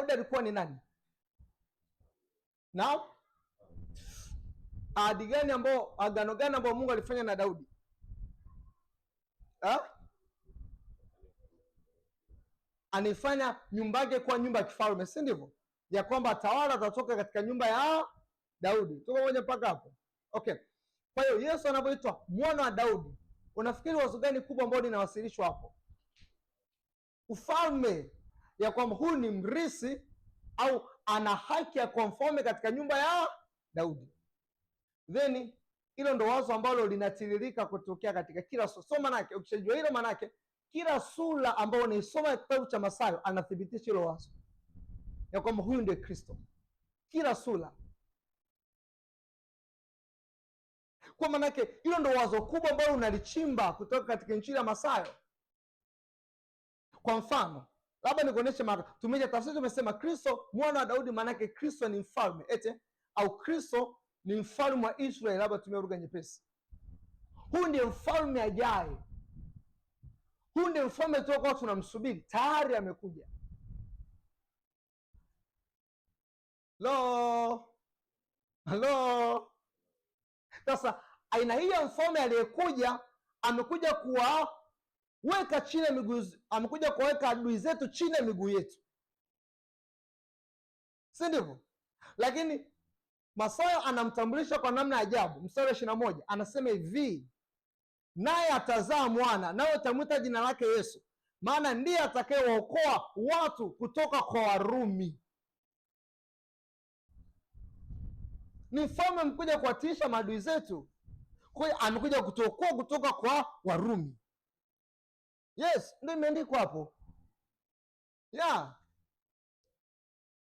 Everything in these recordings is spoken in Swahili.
Daudi alikuwa ni nani? Na agano gani ambao Mungu alifanya na Daudi? Anaifanya nyumba yake kuwa nyumba ya kifalme, si ndivyo? Ya kwamba tawala atatoka katika nyumba ya Daudi. Tuko moja mpaka hapo? Okay. Kwa hiyo Yesu anapoitwa mwana wa Daudi, unafikiri wazo gani kubwa ambalo linawasilishwa hapo? Ufalme, ya kwamba huyu ni mrisi au ana haki ya kuwa mfalme katika nyumba ya Daudi. Then hilo ndo wazo ambalo linatiririka kutokea katika kila so manake, ukishajua hilo manake kila sura ambayo unaisoma kitabu cha Mathayo anathibitisha hilo wazo ya kwamba huyu ndiye Kristo, kila sura. Kwa manake hilo ndo wazo kubwa ambalo unalichimba kutoka katika Injili ya Mathayo. Kwa mfano, labda nikuoneshe tumeja tafsiri, tumesema Kristo mwana wa Daudi, manake Kristo ni mfalme au Kristo ni mfalme wa Israeli, labda tumia lugha nyepesi. Huyu ndiye mfalme ajaye. Huyu ndiye mfalme tuliokuwa tunamsubiri, tayari amekuja. Halo. Sasa aina hii ya mfalme aliyekuja, amekuja kuwaweka chini ya miguu, amekuja kuwaweka adui zetu chini ya miguu yetu, si ndivyo? Lakini Mathayo anamtambulisha kwa namna ajabu. Mstari wa 21 anasema hivi, naye atazaa mwana, nawe utamwita jina lake Yesu, maana ndiye atakayewaokoa watu kutoka kwa Warumi. Ni mfalme amekuja kuwatiisha maadui zetu. Kwa hiyo amekuja kutuokoa kutoka kwa Warumi. Yes, ndio imeandikwa hapo.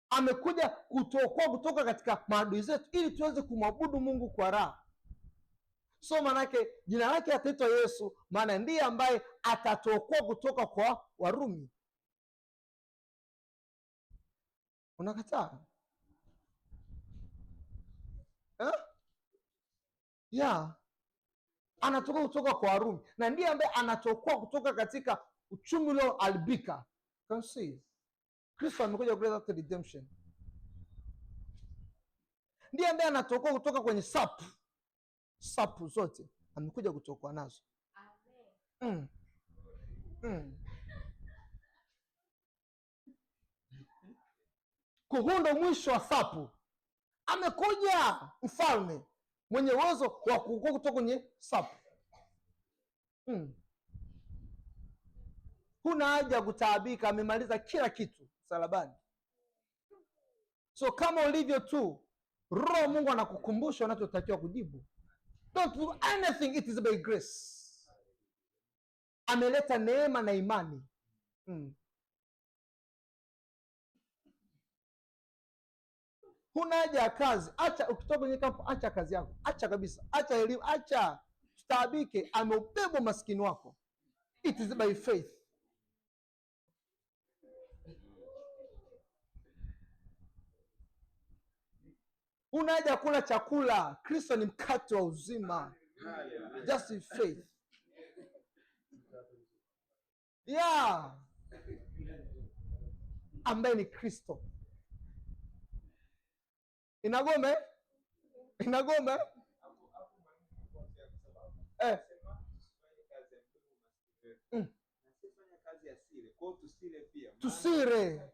Amekuja kutuokoa kutoka katika maadui zetu ili tuweze kumwabudu Mungu kwa raha. So manake jina lake ataitwa Yesu, maana ndiye ambaye atatuokoa kutoka kwa Warumi. Unakataa? Anatoka kutoka kwa Warumi na ndiye ambaye anatokoa kutoka katika uchumi ulioharibika. Can you see? Kristo amekuja kuleta redemption. Ndiye ambaye anatokoa kutoka kwenye sapu zote, amekuja kutokoa nazo. Huu ndo mwisho wa sapu. Amekuja mfalme mwenye uwezo wa kuokoa kutoka kwenye sapu. Huna haja kutaabika, amemaliza kila kitu msalabani. So kama ulivyo tu, Roho Mungu anakukumbusha unachotakiwa kujibu. Don't do anything, it is by grace. Ameleta neema na imani. Huna haja ya kazi. Acha, ukitoka kwenye kampu, acha kazi yako, acha kabisa, acha elimu, acha tutaabike. Ameubeba maskini wako. It is by faith. Huna haja ya kula chakula. Kristo ni mkate wa uzima. Just in faith. Ambaye ni Kristo. Inagome? Tusire.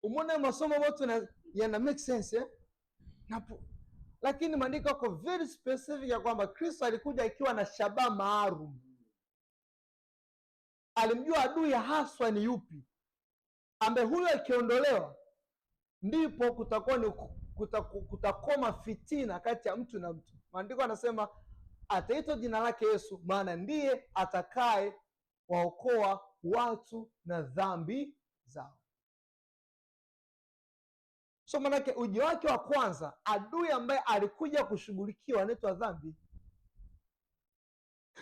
Umeona masomo yote yana make sense lakini maandiko yako very specific ya kwamba Kristo alikuja ikiwa na shabaha maalum. Alimjua adui haswa ni yupi, ambaye huyo akiondolewa ndipo kutakoma fitina kati ya mtu na mtu. Maandiko anasema ataitwa jina lake Yesu, maana ndiye atakaye waokoa watu na dhambi zao. So manake ujio wake wa kwanza, adui ambaye alikuja kushughulikiwa anaitwa dhambi.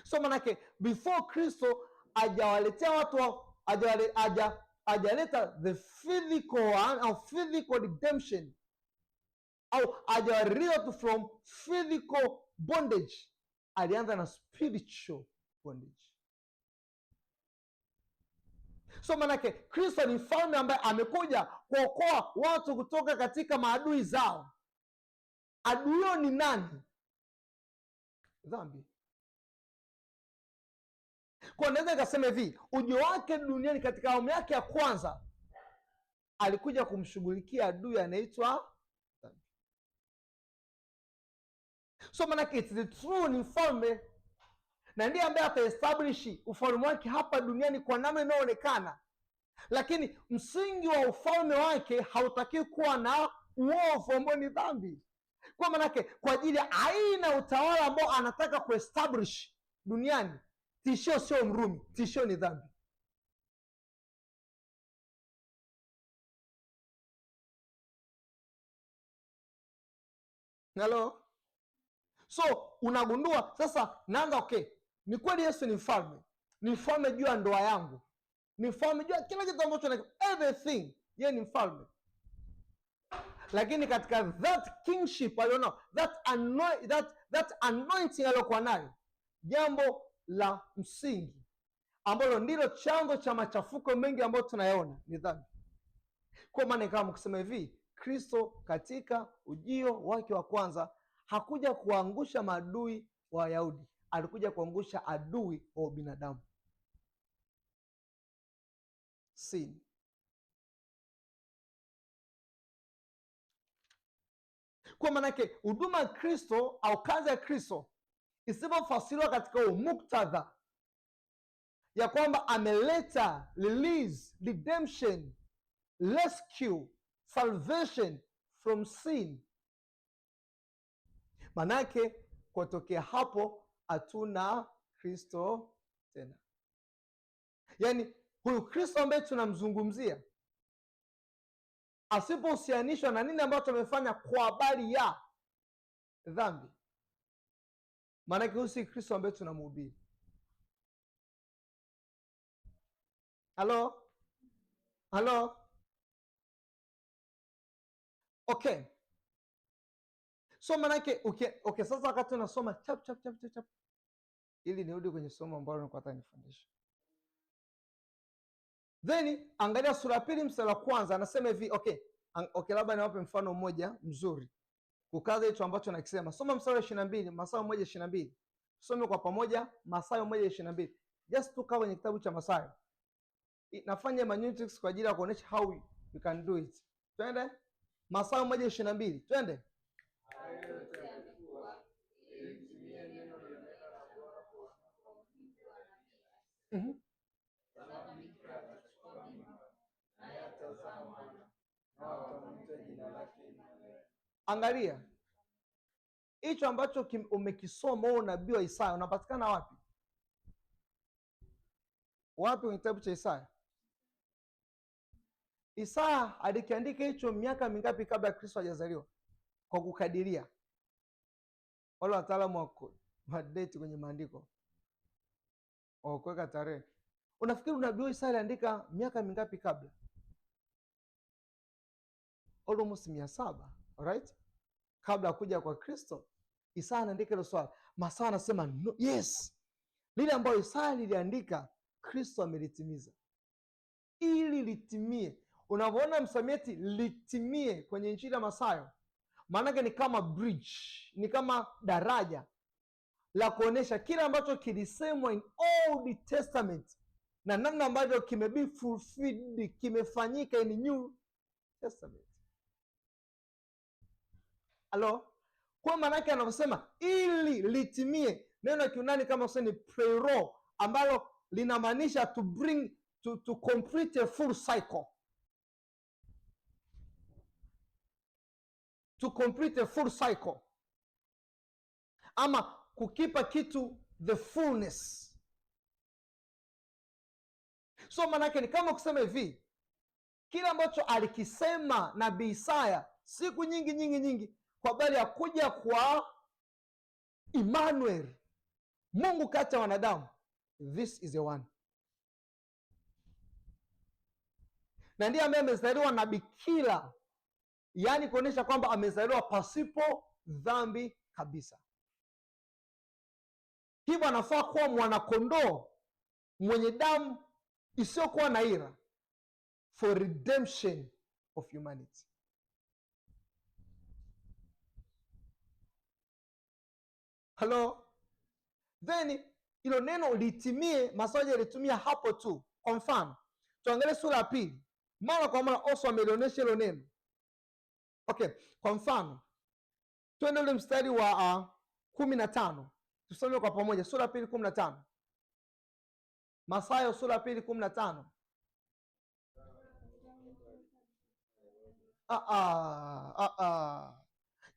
So manake before Kristo hajawaletea watu, hajaleta the physical one au physical redemption, au hajawaridhia watu from physical bondage, alianza na spiritual bondage. So manake Kristo ni mfalme ambaye amekuja kuokoa watu kutoka katika maadui zao. Adui huyo ni nani? Dhambi. Kwa naweza nikasema hivi, ujio wake duniani katika awamu yake ya kwanza alikuja kumshughulikia adui anaitwa dhambi. So manake it's the true, ni mfalme na ndiye ambaye ataestablish ufalme wake hapa duniani kwa namna inayoonekana, lakini msingi wa ufalme wake hautakiwi kuwa na uovu ambao ni dhambi. Kwa manake kwa ajili ya aina utawala ambao anataka kuestablish duniani, tishio sio Mrumi, tishio ni dhambi. Hello? So unagundua sasa, naanza okay, ni kweli Yesu ni mfalme, ni mfalme juu ya ndoa yangu, ni mfalme juu ya kila kitu ambacho everything, yeye ni mfalme. Lakini katika that kingship alionao, that anointing aliyokuwa nayo, jambo la msingi ambalo ndilo chanzo cha machafuko mengi ambayo tunayaona ni dhambi. Kwa maana kama kusema hivi, Kristo katika ujio wake wa kwanza hakuja kuangusha maadui wa Wayahudi, alikuja kuangusha adui wa binadamu, sin. Kwa maanake huduma ya Kristo au kazi ya Kristo isipofasiriwa katika muktadha ya kwamba ameleta release, redemption, rescue, salvation from sin, manake kutokea hapo hatuna Kristo tena. Yaani huyu Kristo ambaye tunamzungumzia asipohusianishwa na nini ambacho amefanya kwa habari ya dhambi, maanake huyu si Kristo ambaye tunamhubiri. Halo? Halo? Okay. So manake okay, sasa wakati unasoma chap ili nirudi kwenye somo ambalo nilikuwa nataka nifundishe. Then angalia sura ya 2 mstari wa kwanza, anasema hivi, okay, labda niwape mfano mmoja mzuri kukaza hicho ambacho nakisema. Soma mstari wa 22, Mathayo 1:22. Tusome kwa pamoja Mathayo 1:22. Just tukaa kwenye kitabu cha Mathayo. Nafanya manutics kwa ajili ya kuonesha how you can do it. Twende Mathayo 1:22. Twende. Angalia hicho ambacho umekisoma wewe, unabii wa Isaya unapatikana wapi? Wapi kwenye kitabu cha Isaya? Isaya alikiandika hicho miaka mingapi kabla ya Kristo hajazaliwa? Kwa kukadiria, wale wataalamu wa date kwenye maandiko wa kuweka tarehe, unafikiri unabii wa Isaya aliandika miaka mingapi kabla? Almost 700, alright? Kabla ya kuja kwa Kristo. Isaya anaandika hilo swali. Mathayo anasema no, yes, lile ambayo Isaya liliandika Kristo amelitimiza, ili litimie. Unavyoona msamiati litimie kwenye Injili ya Mathayo, maanake ni kama bridge, ni kama daraja la kuonesha kile ambacho kilisemwa in Old Testament na namna ambavyo kimebi fulfilled, kimefanyika in New Testament. Halo? Kwa maanake anavyosema ili litimie, neno la Kiunani kama useni prero, ambalo linamaanisha to bring to complete a full cycle, to complete a full cycle, ama kukipa kitu the fullness. So maanake ni kama kusema hivi, kile ambacho alikisema nabii Isaya siku nyingi kwa habari ya kuja kwa Emmanuel, Mungu kati ya wanadamu, this is the one. Na ndiye ambaye amezaliwa na bikira, yaani kuonyesha kwamba amezaliwa pasipo dhambi kabisa. Hivyo anafaa kuwa mwanakondoo mwenye damu isiyokuwa na ila, for redemption of humanity. Hello? Then ilo neno litimie, Masaji alitumia hapo tu. Kwa mfano, tuangalie sura ya pili, mara kwa mara Oswald amelionyesha hilo neno. Okay, kwa mfano twende ule mstari wa 15, tusome kwa pamoja, sura ya pili 15. Mathayo sura ya pili 15.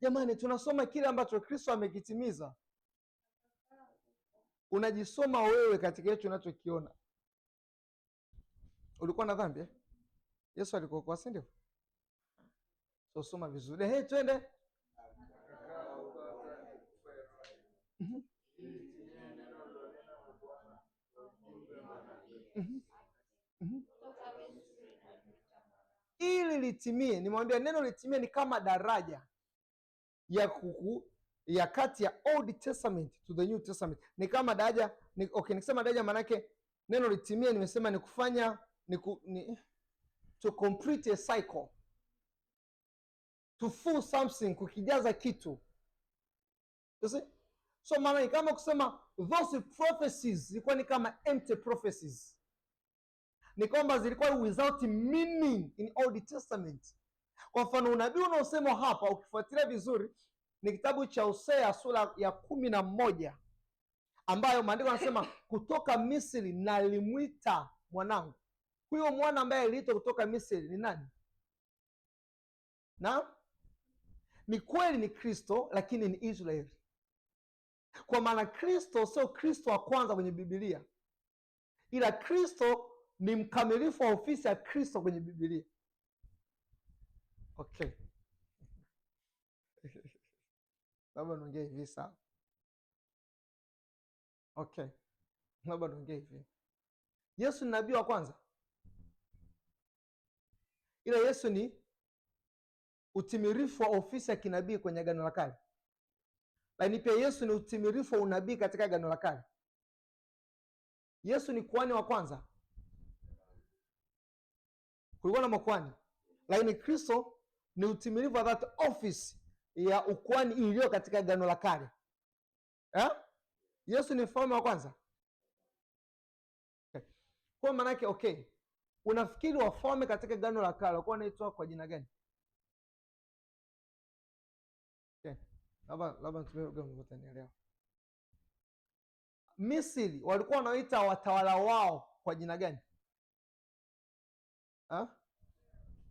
Jamani, tunasoma kile ambacho Kristo amekitimiza. Unajisoma wewe katika hicho unachokiona. Ulikuwa na dhambi eh? Yesu alikuokoa, si ndio? So soma vizuri. Hey, twende. Ili litimie, nimwambia neno litimie ni kama daraja ya kati ya Old Testament to the New Testament. Ni kama daraja nikisema daraja maana yake neno litimie nimesema ni kufanya to complete a cycle, to full something, kukijaza kitu. You see? So maana ni kama kusema those prophecies zilikuwa ni kama empty prophecies, ni kwamba zilikuwa without meaning in Old Testament. Kwa mfano unabii unaosemwa hapa ukifuatilia vizuri ni kitabu cha Hosea sura ya 11, ambayo maandiko yanasema kutoka Misri nalimwita mwanangu. Huyo mwana ambaye aliitwa kutoka Misri ni nani? Na ni kweli ni Kristo, lakini ni Israeli. Kwa maana Kristo sio Kristo wa kwanza kwenye Biblia, ila Kristo ni mkamilifu wa ofisi ya Kristo kwenye Biblia. Okay. Labda niongee hivi sawa. Okay. Labda niongee hivi. Yesu ni nabii wa kwanza, ila Yesu ni utimilifu wa ofisi ya kinabii kwenye Agano la Kale. Lakini pia Yesu ni utimilifu wa unabii katika Agano la Kale. Yesu ni kuhani wa kwanza. Kulikuwa na makuhani, lakini Kristo ni utimilifu wa that office ya ukuhani iliyo katika Agano la Kale. Yesu ni mfalme wa kwanza. Okay. Kwa maana yake okay, unafikiri wafalme katika Agano la Kale walikuwa wanaitwa kwa jina gani? Okay. Labda nitumie lugha mtanielewa. Misri walikuwa wanaita watawala wao kwa jina gani?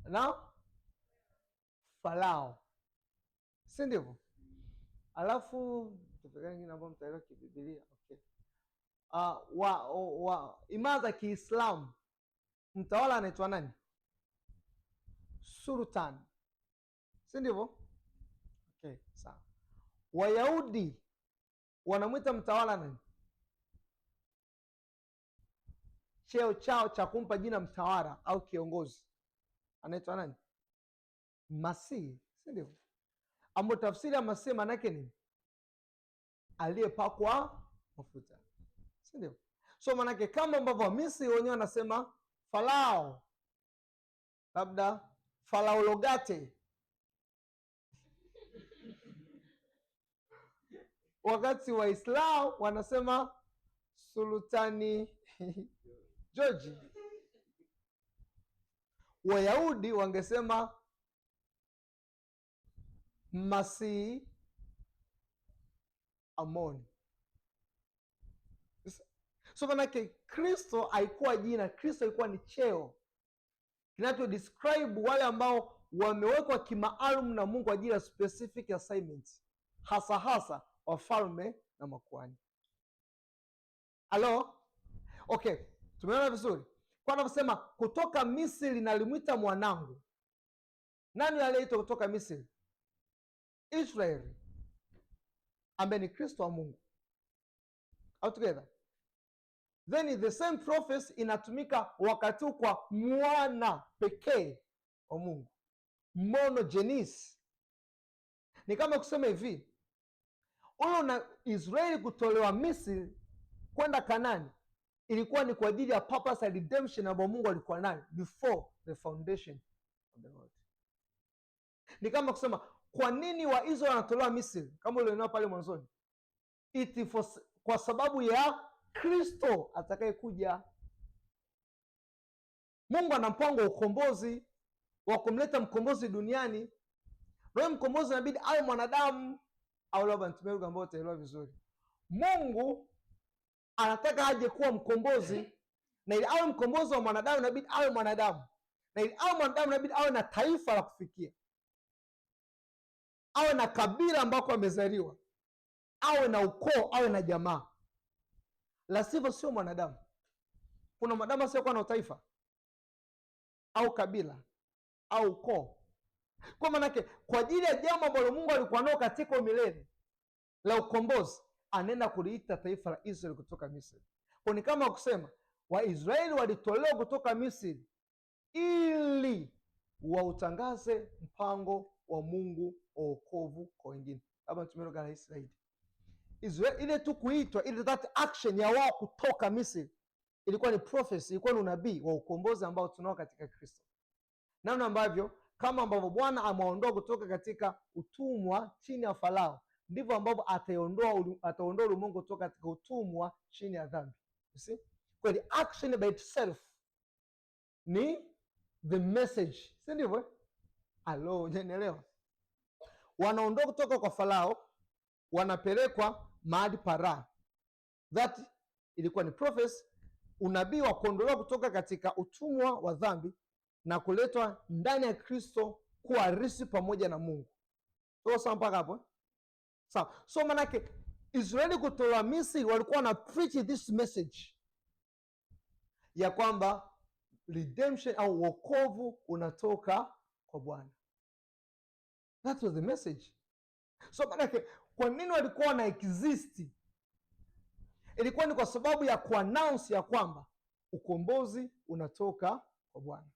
Na Farao, si ndivyo? Alafu tupigane ambao mtaelewa kibiblia. Okay. Imara za Kiislamu mtawala anaitwa nani? Sultan, si ndivyo? Okay, sawa. Wayahudi wanamwita mtawala nani? Cheo chao cha kumpa jina mtawala au kiongozi anaitwa nani? Masihi, si ndivyo? Ambapo tafsiri ya Masihi maana yake ni aliyepakwa mafuta, si ndivyo? So maana yake kama ambavyo Misri wenyewe wanasema Farao, labda Farao Logate wakati Waislamu wanasema Sultani George, Wayahudi wangesema Masihi Amoni. So manake Kristo haikuwa jina, Kristo ilikuwa ni cheo kinacho describe wale ambao wamewekwa kimaalum na Mungu kwa ajili ya specific assignments, hasa hasa wafalme na makuhani. Halo? Okay, tumeona vizuri. Kwa anavyosema kutoka Misri nalimwita mwanangu. Nani aliyeitwa kutoka Misri? Israeli, ambaye ni Kristo wa Mungu. All together. Then the same prophecy inatumika wakati kwa mwana pekee wa Mungu, monogenes. Ni kama kusema hivi, huyo na Israeli kutolewa Misri kwenda Kanani ilikuwa ni kwa ajili ya purpose ya redemption ambayo Mungu alikuwa nayo before the foundation of the world. Ni kama kusema kwa nini Waisraeli wanatolewa Misri kama ulionao pale mwanzoni? Kwa sababu ya Kristo atakayekuja. Mungu ana mpango wa ukombozi, wa kumleta mkombozi duniani. Roho mkombozi inabidi awe mwanadamu, au labda nitumie lugha ambayo utaelewa vizuri. Mungu anataka aje kuwa mkombozi, na ili awe mkombozi wa mwanadamu inabidi awe mwanadamu, na ili awe mwanadamu inabidi awe na taifa la kufikia, awe na kabila ambako amezaliwa, awe na ukoo, awe na jamaa. La sivyo sio mwanadamu. Kuna mwanadamu asiokuwa na taifa au kabila au ukoo. Kwa maana kwa ajili ya jambo ambalo Mungu alikuwa nao katika milele la ukombozi, anaenda kuliita taifa la Israeli kutoka Misri. Kwa ni kama kusema Waisraeli walitolewa kutoka Misri ili wautangaze mpango wa Mungu wa wokovu kwa wengine. Labda nitumie lugha rahisi zaidi. Israeli ile tu kuitwa, ile that action ya wao kutoka Misri ilikuwa ni prophecy, ilikuwa ni unabii wa ukombozi ambao tunao katika Kristo. Namna ambavyo kama ambavyo Bwana ameondoa kutoka katika utumwa chini ya Farao, ndivyo ambavyo ataondoa ulimwengu kutoka katika utumwa chini ya dhambi. You see? Kwa the action by itself ni the message. Si ndivyo? Alo, unanielewa? Wanaondoka kutoka kwa Farao, wanapelekwa mahali para. That ilikuwa ni prophecy, unabii wa kuondolewa kutoka katika utumwa wa dhambi na kuletwa ndani ya Kristo kuwa risi pamoja na Mungu. Sawa mpaka hapo? Sawa. So manake Israeli kutoka Misri walikuwa na preach this message ya kwamba redemption au wokovu unatoka kwa Bwana. That was the message. So manake kwa nini walikuwa na exist? Ilikuwa ni kwa sababu ya kuannounce ya kwamba ukombozi unatoka kwa Bwana.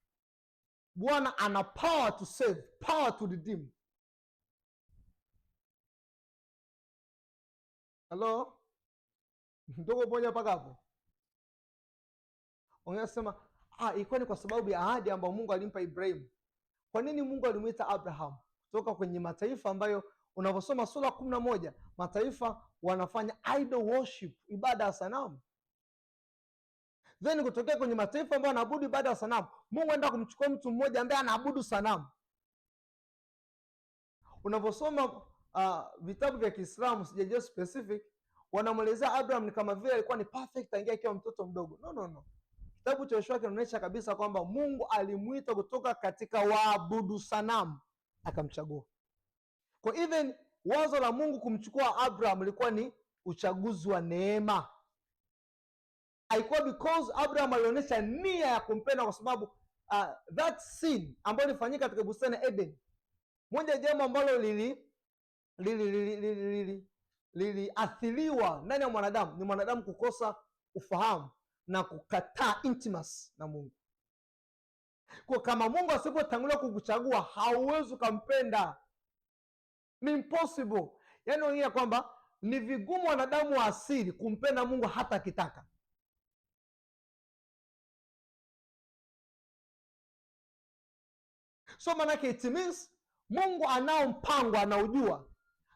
Bwana ana power to save, power to redeem. Hello? Ndogo moja mpaka hapo. Ungesema ilikuwa ni kwa sababu ya ahadi ambayo Mungu alimpa Ibrahim. Kwa nini Mungu alimuita Abraham kutoka kwenye mataifa ambayo unaposoma sura 11 mataifa wanafanya idol worship, ibada ya sanamu? Then kutokea kwenye mataifa ambayo wanaabudu ibada ya sanamu, Mungu anaenda kumchukua mtu mmoja ambaye anaabudu sanamu. Unaposoma vitabu vya Kiislamu, sijajua specific, wanamwelezea Abraham ni kama vile alikuwa ni perfect tangia akiwa mtoto mdogo. No. Kitabu cha Yoshua kinaonyesha kabisa kwamba Mungu alimuita kutoka katika waabudu sanamu akamchagua. Kwa even wazo la Mungu kumchukua Abraham ilikuwa ni uchaguzi wa neema. Haikuwa because Abraham alionyesha nia ya kumpenda, kwa sababu that sin ambayo ilifanyika katika bustani ya Eden, moja jambo ambalo liliathiriwa ndani ya mwanadamu ni mwanadamu kukosa ufahamu na kukataa intimacy na Mungu. Kwa kama Mungu asipotangulia kukuchagua, hauwezi kumpenda. Ni impossible. Yaani ongea kwamba ni vigumu wanadamu wa asili kumpenda Mungu hata akitaka. So manake it means Mungu anao mpango, anaujua,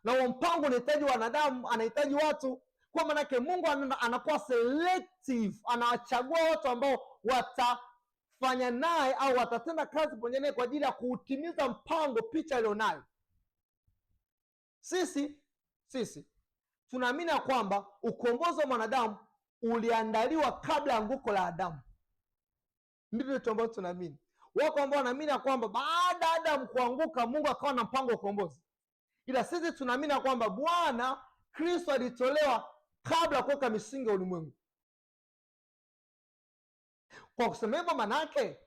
na huo mpango unahitaji wanadamu, anahitaji watu. Kwa manake Mungu anakuwa selective, anawachagua watu ambao watafanya naye au watatenda kazi pamoja naye kwa ajili ya kuutimiza mpango, picha alionayo. Sisi tunaamini ya kwamba ukombozi wa mwanadamu uliandaliwa kabla ya anguko la Adamu. Ndivyo vitu ambavyo tunaamini. Wako ambao wanaamini ya kwamba baada ya Adamu kuanguka Mungu akawa na mpango wa ukombozi. Ila sisi tunaamini ya kwamba Bwana Kristo alitolewa kabla ya kuweka misingi ya ulimwengu. Kwa kusema hivyo, manake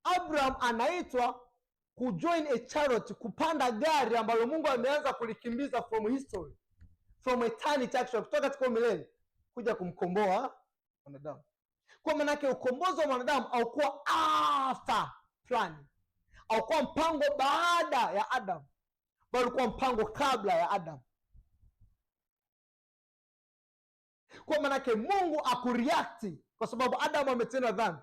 Abraham anaitwa kujoin a chariot, kupanda gari ambalo Mungu ameanza kulikimbiza from history, from eternity actually, kutoka katika milele kuja kumkomboa mwanadamu. Kwa manake ukombozi wa mwanadamu haukuwa after plan, haukuwa mpango baada ya Adam, bali ulikuwa mpango kabla ya Adam. Kwa maana yake Mungu akureact kwa sababu Adamu ametenda dhambi.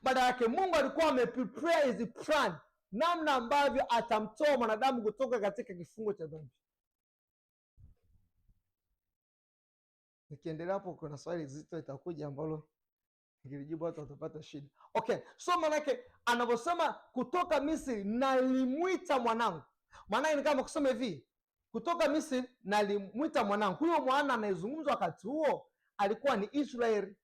Badala yake Mungu alikuwa ameprepare his plan, namna ambavyo atamtoa mwanadamu kutoka katika kifungo cha dhambi. Nikiendelea hapo, kuna swali zito itakuja ambalo nikilijibu watu watapata shida. Okay, so manake anavyosema kutoka Misri nalimwita mwanangu, maana ni kama kusema hivi, kutoka Misri nalimwita mwanangu. Huyo mwana anayezungumzwa wakati huo alikuwa ni Israeli.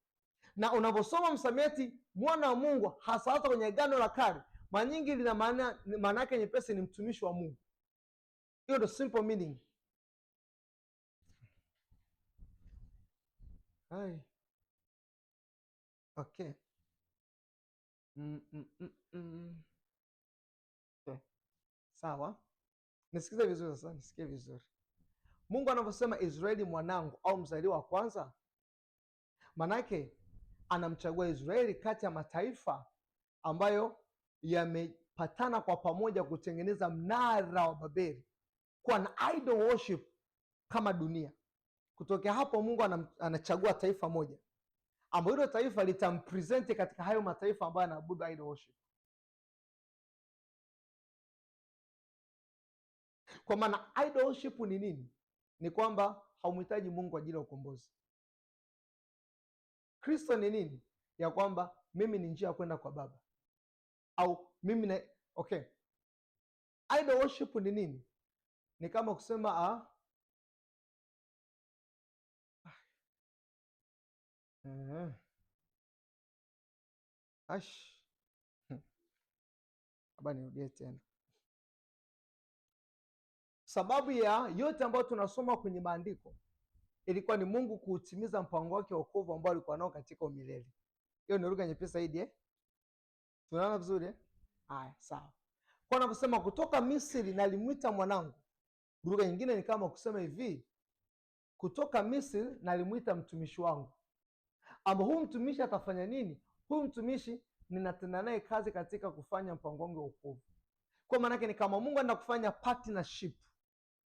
Na unavyosoma msamiati mwana wa Mungu, hasa hasa kwenye Agano la Kale, mara nyingi lina maana yake nyepesi, ni mtumishi wa Mungu. Hiyo ndio simple meaning. Hai. Okay. Okay. Sawa, nisikize vizuri sasa, nisikie vizuri. Mungu anavyosema Israeli mwanangu au mzaliwa wa kwanza, manake anamchagua Israeli kati ya mataifa ambayo yamepatana kwa pamoja kutengeneza mnara wa Babeli, kuwa na idol worship kama dunia. Kutokea hapo Mungu anachagua taifa moja ambayo hilo taifa litampresenti katika hayo mataifa ambayo yanaabudu idol worship. Kwa maana idol worship ni nini? Ni kwamba haumhitaji Mungu kwa ajili ya ukombozi. Kristo ni nini? Ya kwamba mimi ni njia ya kwenda kwa Baba, au mimi na okay. Idol worship ni nini? Ni kama kusema haba, nirudie tena. Sababu ya yote ambayo tunasoma kwenye maandiko ilikuwa ni Mungu kuutimiza mpango wake wa wokovu ambao alikuwa nao katika umilele. Hiyo ni lugha nyepesi zaidi Tunaona vizuri Haya, sawa. Kwa anavyosema kutoka Misri nalimwita mwanangu, lugha nyingine ni kama kusema hivi, kutoka Misri nalimwita mtumishi wangu, ambao huyu mtumishi atafanya nini? Huyu mtumishi ninatenda naye kazi katika kufanya mpango wangu wa wokovu. Kwa maana yake ni kama Mungu anaenda kufanya partnership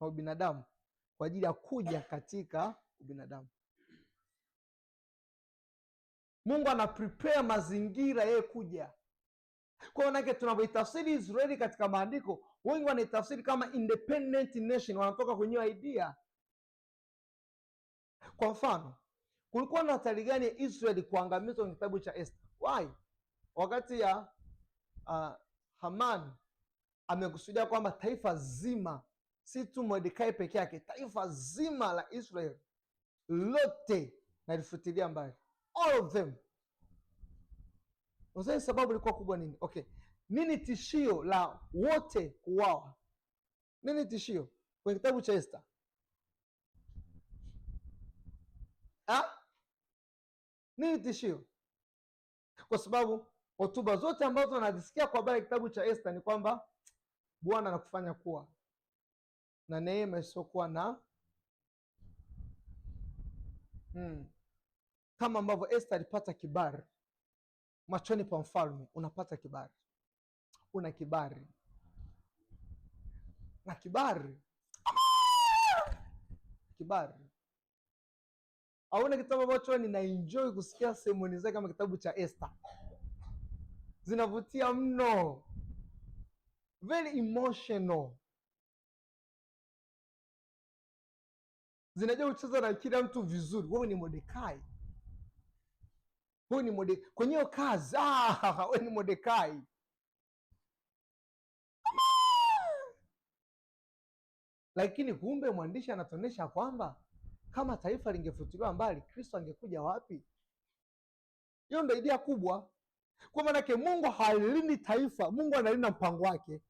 na ubinadamu kwa ajili ya kuja katika ubinadamu. Mungu ana prepare mazingira yeye kuja. Kwa maana yake tunavyoitafsiri Israeli katika maandiko, wengi wanaitafsiri kama independent nation, wanatoka kwenye idea. Kwa mfano, kulikuwa na hatari gani ya Israeli kuangamizwa kwenye kitabu cha Esther? Why? Wakati ya Haman amekusudia kwamba taifa zima, si tu Mordekai peke yake, taifa zima la Israeli lote nalifutilia mbali, all of them. Unadhani sababu ilikuwa kubwa nini? Okay, nini tishio la wote kuuawa? Nini tishio kwenye kitabu cha Esther? Nini tishio? Kwa sababu hotuba zote ambazo tunazisikia kwa habari ya kitabu cha Esther ni kwamba Bwana anakufanya kuwa na neema isiyokuwa na kama ambavyo Esther alipata kibali machoni pa mfalme. Unapata kibali, una kibali na kibali Hauna kitabu ambacho ninaenjoy kusikia semoni zake kama kitabu cha Esther. Zinavutia mno, very emotional, zinajua kucheza na kila mtu vizuri. Wewe ni Mordekai, kwenye hiyo kazi. Wewe ni Mordekai. Lakini kumbe mwandishi anatuonyesha kwamba kama taifa lingefutiliwa mbali, Kristo angekuja wapi? Hiyo ndio idea kubwa. Kwa maana yake Mungu halilindi taifa, Mungu analinda mpango wake.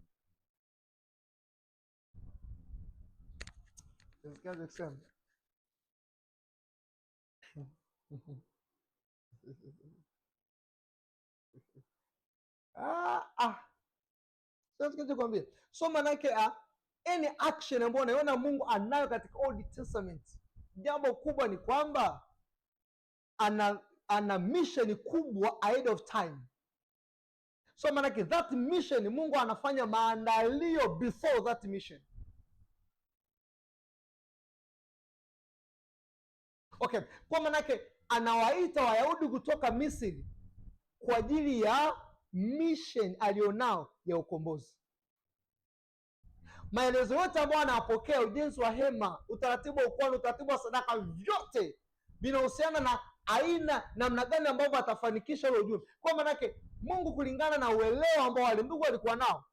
Kwambia, so maana yake any action ambayo unaiona Mungu anayo katika Old Testament, jambo kubwa ni kwamba ana mission kubwa ahead of time. So maanake that mission, Mungu anafanya maandalio before that mission. Okay, kwa manake anawaita Wayahudi kutoka Misri kwa ajili ya mission alionao ya ukombozi. Maelezo yote ambayo anapokea, ujenzi wa hema, utaratibu wa ukuhani, utaratibu wa sadaka, vyote vinahusiana na aina namna gani ambavyo atafanikisha ule ujumbe. Kwa manake Mungu kulingana na uelewa ambao wale ndugu walikuwa nao,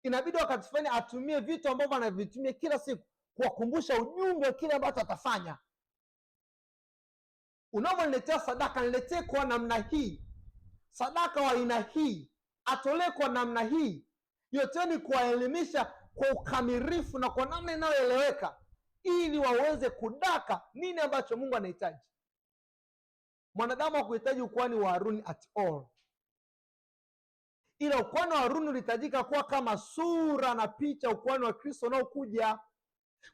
inabidi wakati fulani atumie vitu ambavyo anavitumia kila siku kuwakumbusha ujumbe wa kile ambacho atafanya. Unaponiletea sadaka, niletee kwa namna hii, sadaka wa aina hii, atolee kwa namna hii. Yote ni kuwaelimisha kwa ukamilifu na kwa namna inayoeleweka, ili waweze kudaka nini ambacho Mungu anahitaji. Mwanadamu hakuhitaji ukuhani wa Haruni at all, ila ukuhani wa Haruni ulihitajika kuwa kama sura na picha ukuhani wa Kristo unaokuja.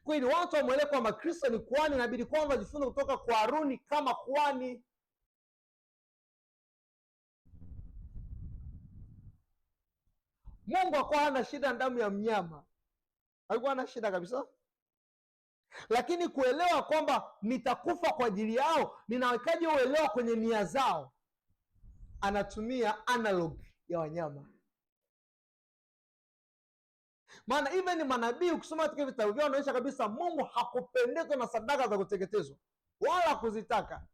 Kwa hiyo watu wamwelewe kwamba Kristo ni kuhani, inabidi kwanza wajifunze kutoka kwa Haruni kama kuhani. Mungu hakuwa hana shida na damu ya mnyama, alikuwa hana shida kabisa, lakini kuelewa kwamba nitakufa kwa ajili yao, ninawekaje uelewa kwenye nia zao, anatumia analog ya wanyama. Maana even manabii ukisoma katika vitabu vyao wanaonyesha kabisa Mungu hakupendezwa na sadaka za kuteketezwa wala kuzitaka.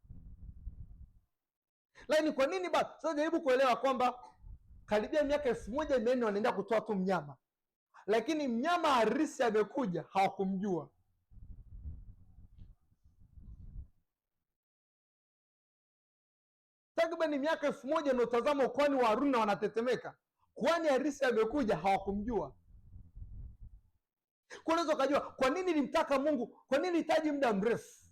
Lakini kwa nini basi? Sasa jaribu kuelewa kwamba karibia miaka 1400 wanaenda kutoa tu mnyama, lakini mnyama harisi amekuja, hawakumjua. Takriban miaka 1000 unaotazama ukuhani wa Haruni wanatetemeka, kuhani harisi amekuja, hawakumjua. Kwa unaweza ukajua kwa nini nilimtaka Mungu, kwa nini hitaji muda mrefu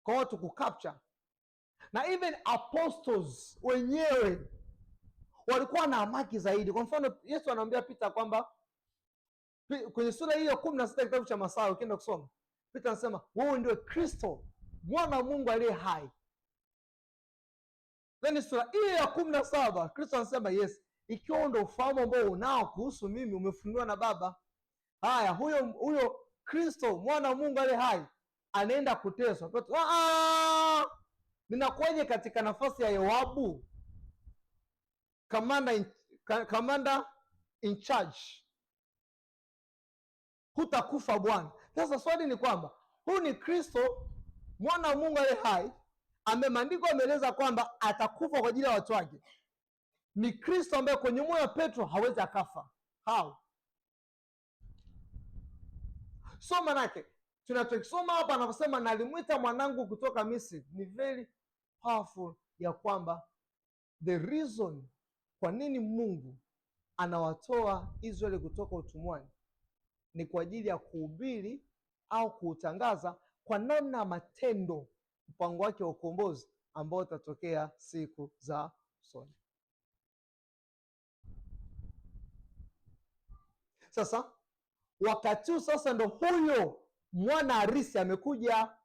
kwa watu kucapture. Na even apostles wenyewe walikuwa na hamaki zaidi. Kwa mfano Yesu anamwambia Peter kwamba kwenye sura hiyo 16 kitabu cha Mathayo, ukienda kusoma, Peter anasema wewe ndio Kristo mwana wa Mungu aliye hai. Then sura hiyo ya 17 Kristo anasema yes, ikiwa ndio ufahamu ambao unao kuhusu mimi umefunuliwa na Baba. Haya, huyo Kristo mwana wa Mungu aliye hai anaenda kuteswa. Ninakuwaje katika nafasi ya Yoabu, commander in charge? Hutakufa Bwana. Sasa swali ni kwamba huyu ni Kristo mwana wa Mungu aliye hai, maandiko ameeleza kwamba atakufa kwa ajili ya watu wake. Ni Kristo ambaye kwenye moyo wa Petro hawezi akafa. How? So manake tunachokisoma hapa anaposema nalimwita mwanangu kutoka Misri, ni very powerful, ya kwamba the reason kwa nini Mungu anawatoa Israeli kutoka utumwani ni kwa ajili ya kuhubiri au kuutangaza kwa namna ya matendo mpango wake wa ukombozi ambao utatokea siku za usoni. Sasa wakati huu sasa ndo huyo mwana harisi amekuja,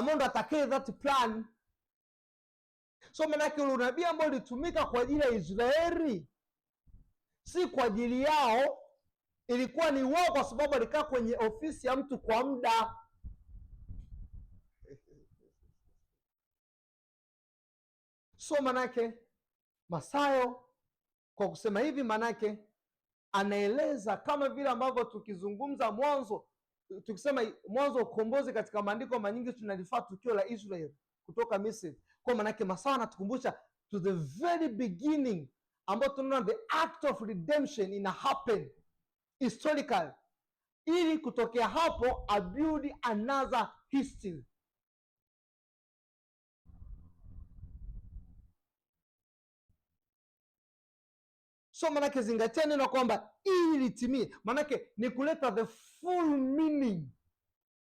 ndo atakaye that plan. So manake ule unabii ambao ulitumika kwa ajili ya Israeli si kwa ajili yao, ilikuwa ni wao, kwa sababu alikaa kwenye ofisi ya mtu kwa muda. So manake Mathayo kwa kusema hivi, manake anaeleza kama vile ambavyo tukizungumza mwanzo, tukisema mwanzo ukombozi katika maandiko manyingi tunalifaa tukio la Israeli kutoka Misri. Kwa manake Mathayo anatukumbusha to the very beginning, ambapo tunaona the act of redemption ina happen historical, ili kutokea hapo a build another history. So manake zingatia neno kwamba ili litimie, manake ni kuleta the full meaning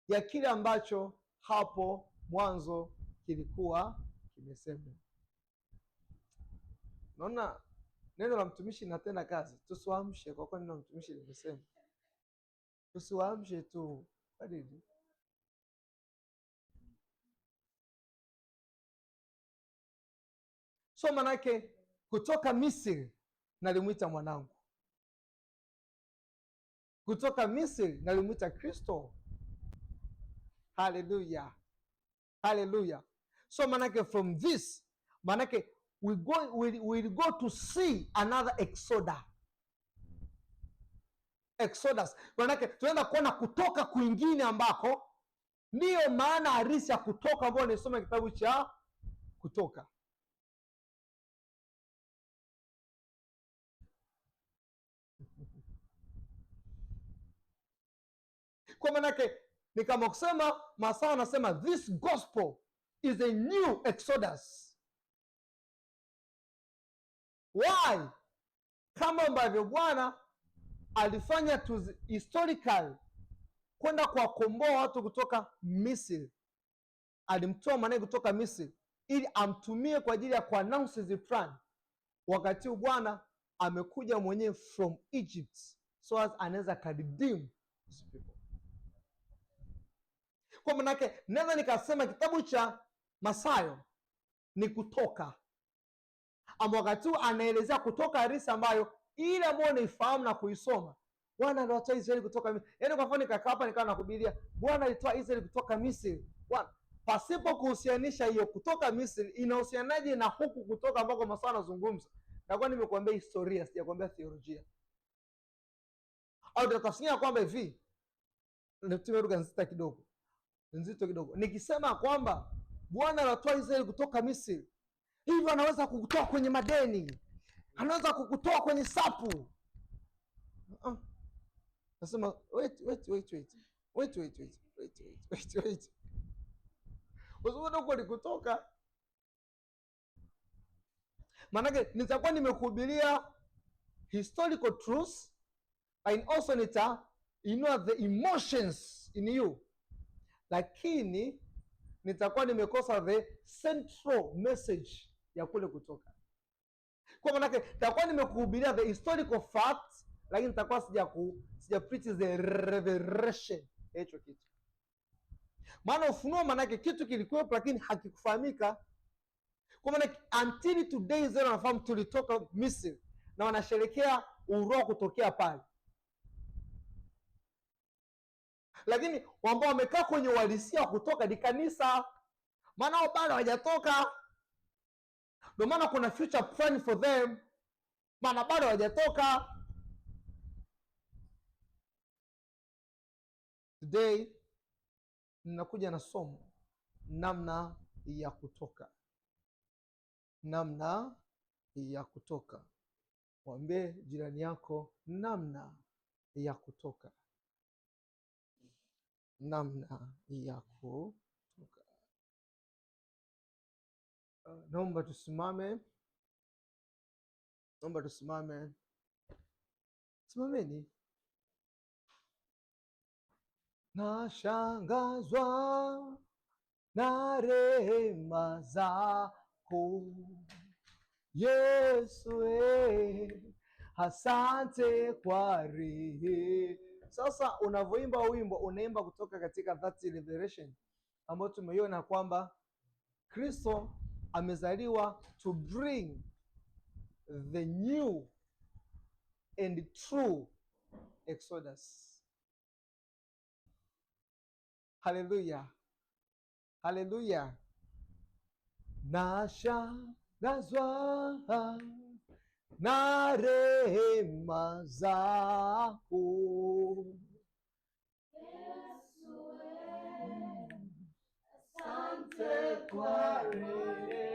ya kile ambacho hapo mwanzo kilikuwa kimesemwa. Naona neno la mtumishi linatenda kazi. Tusiwaamshe kwa kuwa neno la mtumishi limesema. Tusiwaamshe tu. Badili. So manake kutoka Misri nalimwita mwanangu. kutoka Misri na alimwita Kristo. Haleluya, haleluya. So manake from this, manake we'll go to see another Exodus. Manake tunaenda kuona kutoka kwingine ambako ndiyo maana halisi ya kutoka ambayo nisoma kitabu cha Kutoka. Kwa manake ni kama kusema Masawa anasema this gospel is a new Exodus. Why? Kama ambavyo Bwana alifanya historical kwenda kuwakomboa watu kutoka Misri, alimtoa mwanae kutoka Misri ili amtumie kwa ajili ya kuannounce his plan. Wakati Bwana amekuja mwenyewe from Egypt, so as anaweza karedeem these people. Kwa manake naweza nikasema kitabu cha Mathayo ni Kutoka, ambao wakati anaelezea kutoka harisi ambayo ile ambayo unaifahamu na kuisoma. Bwana aliwatoa Israeli kutoka Misri. Yaani kwa mfano nikakaa hapa nikawa nakuhubiria Bwana alitoa Israeli kutoka Misri. Bwana, pasipo kuhusianisha hiyo kutoka Misri inahusianaje na huku kutoka ambako Mathayo anazungumza? Nakuwa nimekuambia historia, sijakwambia theolojia. Au tutafsiria kwamba hivi, nitumie lugha nzito kidogo. Nikisema kwamba Bwana alitoa Israeli kutoka Misri, hivyo anaweza kukutoa kwenye madeni, anaweza kukutoa kwenye sapu. Nasema wait. Usione huko nikutoka. Maanake nitakuwa nimekuhubiria historical truths and also the emotions in you, lakini nitakuwa nimekosa the central message ya kule kutoka. Kwa maanake nitakuwa nimekuhubiria the historical facts, lakini nitakuwa sija preach the revelation hicho kitu. Maana ufunuo maanake kitu kilikuwepo lakini hakikufahamika. Kwa maana until today Israel wanafahamu tulitoka Misri na wanasherekea uroho kutokea pale, lakini ambao wamekaa kwenye uhalisia wa kutoka ni kanisa, maana wao bado hawajatoka. Ndio maana kuna future plan for them, maana bado hawajatoka. Today ninakuja na somo namna ya kutoka, namna ya kutoka. Mwambie jirani yako namna ya kutoka, namna ya kutoka. Naomba tusimame, simameni. Nashangazwa na rehema zako Yesu, asante kwa rehema. Sasa unavyoimba wimbo unaimba kutoka katika that liberation ambayo tumeiona kwamba Kristo amezaliwa to bring the new and true Exodus. Haleluya, haleluya. Nashangazwa na rehema zako Yesu, asante kwa rehema.